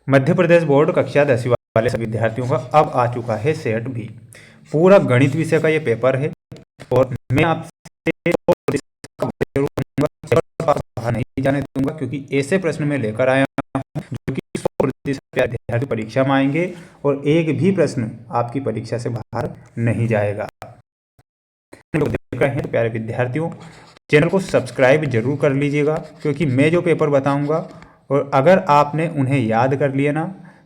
Madhya Pradesh board कक्षा 10वीं वाले सभी विद्यार्थियों का अब आ चुका है सेट भी। पूरा गणित विषय का ये पेपर है और मैं आपसे बाहर नहीं जाने दूंगा, क्योंकि ऐसे प्रश्न मैं लेकर आया हूं जो कि 100% विद्यार्थी परीक्षा में आएंगे और एक भी प्रश्न आपकी परीक्षा से बाहर नहीं जाएगा। देख रहे हैं तो प्यारे विद्यार्थियों, चैनल को सब्सक्राइब जरूर कर लीजिएगा, क्योंकि मैं जो पेपर बताऊंगा और अगर आपने उन्हें याद कर लिया ना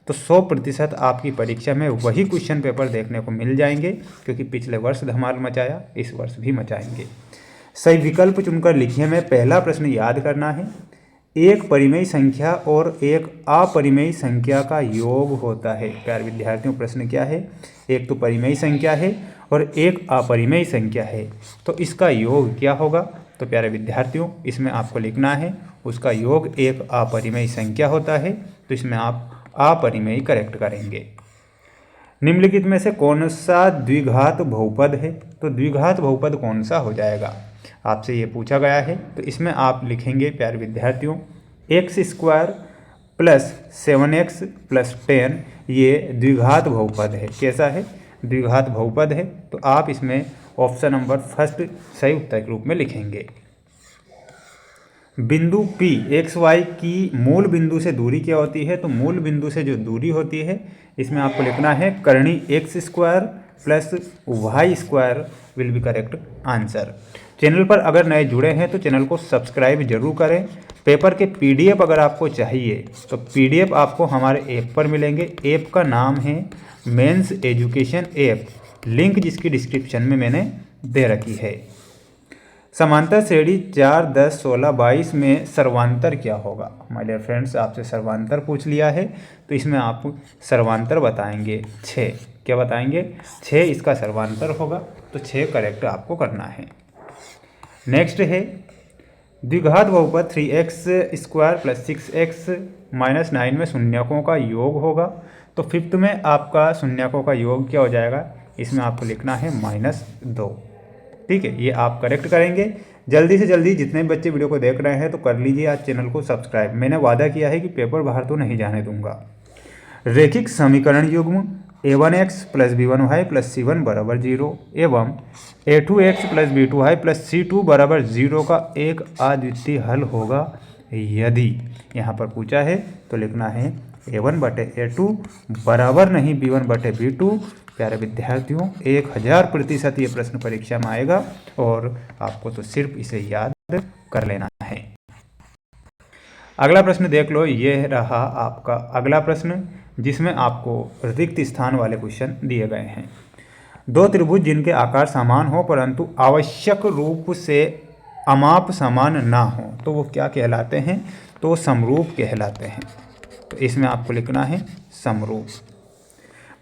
तो 100% आपकी परीक्षा में वही क्वेश्चन पेपर देखने को मिल जाएंगे, क्योंकि पिछले वर्ष धमाल मचाया, इस वर्ष भी मचाएंगे। सही विकल्प चुनकर लिखिए। में पहला प्रश्न याद करना है, एक परिमेय संख्या और एक अपरिमेय संख्या का योग होता है। प्यारे विद्यार्थियों, प्रश्न क्या है? एक तो परिमेय संख्या है और एक अपरिमेय संख्या है, तो इसका योग क्या होगा? तो प्यारे विद्यार्थियों, इसमें आपको लिखना है उसका योग एक अपरिमेय संख्या होता है, तो इसमें आप अपरिमेय करेक्ट करेंगे। निम्नलिखित में से कौन सा द्विघात बहुपद है? तो द्विघात बहुपद कौन सा हो जाएगा, आपसे ये पूछा गया है। तो इसमें आप लिखेंगे प्यारे विद्यार्थियों, x² प्लस 7x प्लस 10 ये द्विघात बहुपद है। कैसा है? द्विघात बहुपद है। तो आप इसमें ऑप्शन नंबर फर्स्ट सही उत्तर के रूप में लिखेंगे। बिंदु P XY की मूल बिंदु से दूरी क्या होती है? तो मूल बिंदु से जो दूरी होती है, इसमें आपको लिखना है करणी x² plus y² will be correct answer. Channel पर अगर नए जुड़े हैं तो चैनल को सब्सक्राइब जरूर करें। पेपर के PDF अगर आपको चाहिए तो PDF आपको हमारे ऐप पर मिलेंगे। ऐप का नाम है मेंस एजुकेशन ऐप, लिंक जिसकी डिस्क्रिप्शन में मैंने दे रखी है। समांतर श्रेणी 4, 10, 16, 22 में सर्वांतर क्या होगा? माय डियर फ्रेंड्स, आपसे सर्वांतर पूछ लिया है, तो इसमें आप सर्वांतर बताएंगे 6। क्या बताएंगे? 6 इसका सर्वांतर होगा, तो 6 करेक्ट आपको करना है। नेक्स्ट है द्विघात बहुपद 3x² प्लस 6x माइनस 9 में शून्यकों का योग होगा। तो फिफ्थ में आपका शून्यकों का योग क्या हो जाएगा? इसमें आपको लिखना है -2। ठीक है, ये आप करेक्ट करेंगे। जल्दी से जल्दी जितने बच्चे वीडियो को देख रहे हैं तो कर लीजिए आज चैनल को सब्सक्राइब। मैंने वादा किया है कि पेपर बाहर तो नहीं जाने दूंगा। रैखिक समीकरण युग्म a1x plus b1y plus c1 बराबर 0 एवं a2x plus b2y plus c2 बराबर 0 का एक अद्वितीय हल होगा यदि, यहाँ पर पूछा है तो लिखना है a1/a2 बराबर नहीं b1/b2। प्यारे विद्यार्थियों, 1000% ये प्रश्न परीक्षा में आएगा और आपको तो सिर्फ इसे याद कर लेना है। अगला प्रश्न देख लो, ये रहा आपका अगला प्रश्न, जिसमें आपको रिक्त स्थान वाले क्वेश्चन दिए गए हैं। दो त्रिभुज जिनके आकार समान हो परंतु आवश्यक रूप से अमाप समान ना हो, तो वो क्या कहलाते हैं? तो समरूप कहलाते हैं। तो इसमें आपको लिखना है समरूप।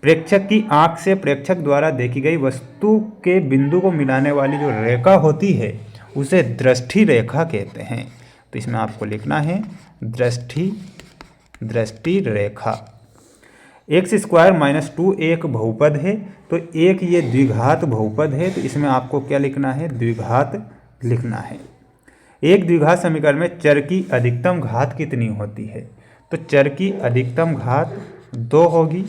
प्रेक्षक की आंख से प्रेक्षक द्वारा देखी गई वस्तु के बिंदु को मिलाने वाली जो रेखा होती है उसे दृष्टि रेखा कहते हैं। तो इसमें आपको लिखना है दृष्टि रेखा। x² - 2 एक बहुपद है, तो एक ये द्विघात बहुपद है, तो इसमें आपको क्या लिखना है? द्विघात लिखना है। एक द्विघात समीकरण में चर की अधिकतम घात कितनी होती है? तो चर की अधिकतम घात 2 होगी।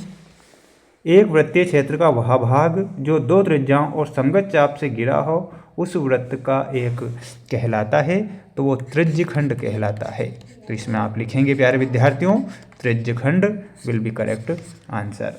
एक वृत्तीय क्षेत्र का वह भाग जो 2 त्रिज्याओं और संगत चाप से घिरा हो उस वृत्त का एक कहलाता है, तो वो त्रिज्यखंड कहलाता है। तो इसमें आप लिखेंगे प्यारे विद्यार्थियों त्रिज्यखंड विल बी करेक्ट आंसर।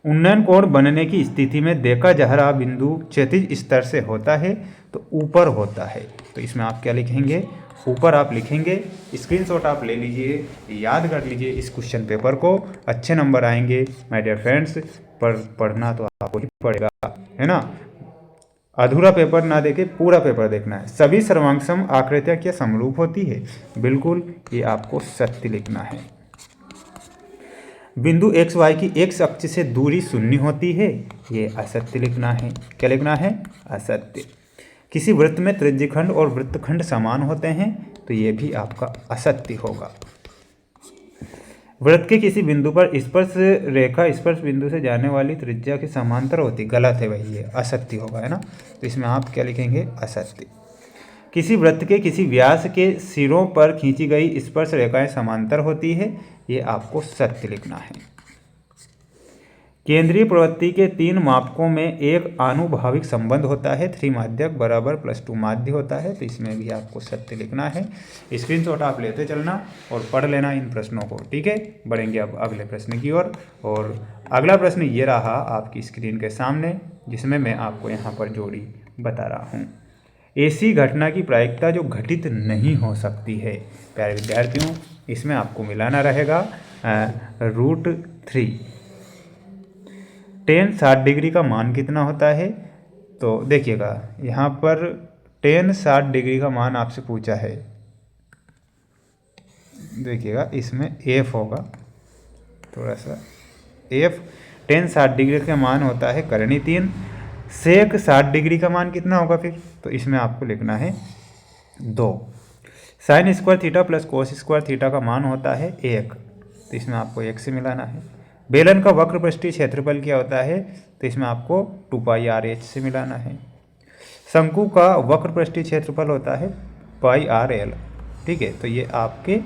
उन्नयन कोण बनने की स्थिति में देखा जा रहा बिंदु क्षैतिज स्तर से होता है, तो ऊपर होता है। तो इसमें आप क्या लिखेंगे? ऊपर आप लिखेंगे। स्क्रीनशॉट आप ले लीजिए, याद कर लीजिए इस क्वेश्चन पेपर को, अच्छे नंबर आएंगे माय डियर फ्रेंड्स। पढ़ना तो आपको ही पड़ेगा, है ना। अधूरा पेपर ना देके पूरा पेपर देखना है। सभी सर्वांगसम आकृतियाँ क्या समरूप होती है? बिल्कुल, ये आपको सत्य लिखना है। बिंदु XY की x अक्ष से दूरी शून्य होती है, ये असत्य लिखना है। क्या लिखना है? असत्य। किसी वृत्त में त्रिज्यखंड और वृत्तखंड समान होते हैं, तो ये भी आपका असत्य होगा। वृत्त के किसी बिंदु पर स्पर्श रेखा स्पर्श बिंदु से जाने वाली त्रिज्या के समांतर होती, गलत है भाई, ये असत्य होगा, है ना। तो इसमें आप क्या लिखेंगे? असत्य। किसी वृत्त के किसी व्यास के सिरों पर खींची गई स्पर्श रेखाएं समांतर होती है, ये आपको सत्य लिखना है। केंद्रीय प्रवृत्ति के 3 मापकों में एक आनुभाविक संबंध होता है, 3 माध्यक बराबर +2 माध्य होता है, तो इसमें भी आपको सत्य लिखना है। स्क्रीनशॉट आप लेते चलना और पढ़ लेना इन प्रश्नों को, ठीक है। बढ़ेंगे अब अगले प्रश्न की ओर। और अगला प्रश्न ये रहा आपकी स्क्रीन के सामने, जिसमें मैं आपको यहाँ पर जोड़ी बता रहा हूँ। ऐसी घटना की प्रायिकता जो घटित नहीं हो सकती है। प्यारे विद्यार्थियों, इसमें आपको मिलाना रहेगा √3। tan 60 डिग्री का मान कितना होता है? तो देखिएगा यहाँ पर tan 60 डिग्री का मान आपसे पूछा है। देखिएगा इसमें f होगा, थोड़ा सा f। tan 60 डिग्री का मान होता है करणी 3। sec 60 डिग्री का मान कितना होगा फिर? तो इसमें आपको लिखना है 2। sin square theta plus cos square theta का मान होता है 1, तो इसमें आपको 1 से मिलाना है। बेलन का वक्र पृष्ठीय क्षेत्रफल क्या होता है? तो इसमें आपको 2πr/h से मिलाना है। शंकु का वक्र पृष्ठीय क्षेत्रफल होता है πr/l, ठीक है। तो ये आपके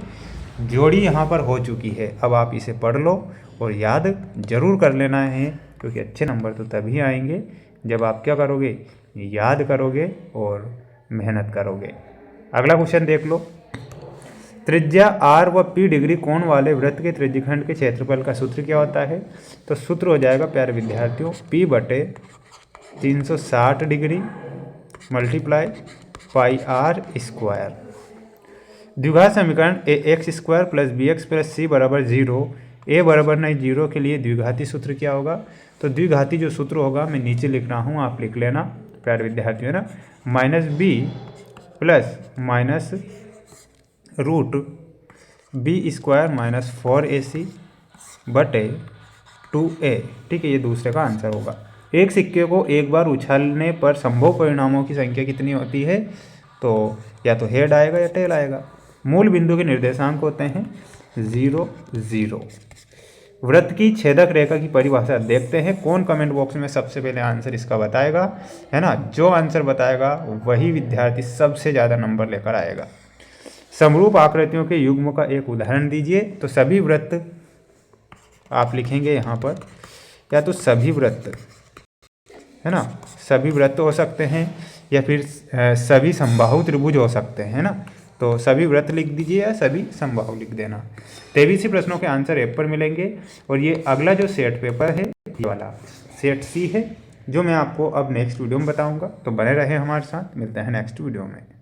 जोड़ी यहाँ पर हो चुकी है। अब आप इसे पढ़ लो और याद जरूर कर लेना है, क्योंकि अच्छे नंबर तो तभी आएंगे जब आप क्या करोगे, याद करोगे और मेहनत करोगे। अगला क्वेश्चन देख लो। त्रिज्या r व p डिग्री कोण वाले वृत्त के त्रिज्यखंड के क्षेत्रफल का सूत्र क्या होता है? तो सूत्र हो जाएगा प्यारे विद्यार्थियों p/360 डिग्री मल्टीप्लाई πr²। द्विघात समीकरण ax² + bx + c बराबर 0, a बराबर नहीं 0 के लिए द्विघाती सूत्र क्या होगा? तो द्विघाती जो सूत्र होगा मैं नीचे लिख रहा हूँ, आप लिख लेना प्यारे विद्यार्थियों, ना -b + √b² - 4ac बटे 2a, ठीक है। ये दूसरे का आंसर होगा। एक सिक्के को एक बार उछालने पर संभव परिणामों की संख्या कितनी होती है? तो या तो हेड आएगा या टेल आएगा। मूल बिंदु के निर्देशांक होते हैं 0, 0। वृत्त की छेदक रेखा की परिभाषा देखते हैं। कौन कमेंट बॉक्स में सबसे पहले आंसर इसका बताएगा, है ना? जो आंसर बताएगा वही विद्यार्थी सबसे ज़्यादा नंबर लेकर आएगा। समरूप आकृतियों के युग्म का एक उदाहरण दीजिए। तो सभी वृत्त आप लिखेंगे यहाँ पर, या तो सभी वृत्त, है ना, सभी वृत्त हो सकते हैं, या फिर सभी समबाहु त्रिभुज हो सकते हैं, ना। तो सभी वृत्त लिख दीजिए या सभी समबाहु लिख देना। 23 प्रश्नों के आंसर ऐप पर मिलेंगे। और ये अगला जो सेट पेपर है, ये वाला सेट सी है, जो मैं आपको अब नेक्स्ट वीडियो में बताऊँगा। तो बने रहे हमारे साथ, मिलते हैं नेक्स्ट वीडियो में।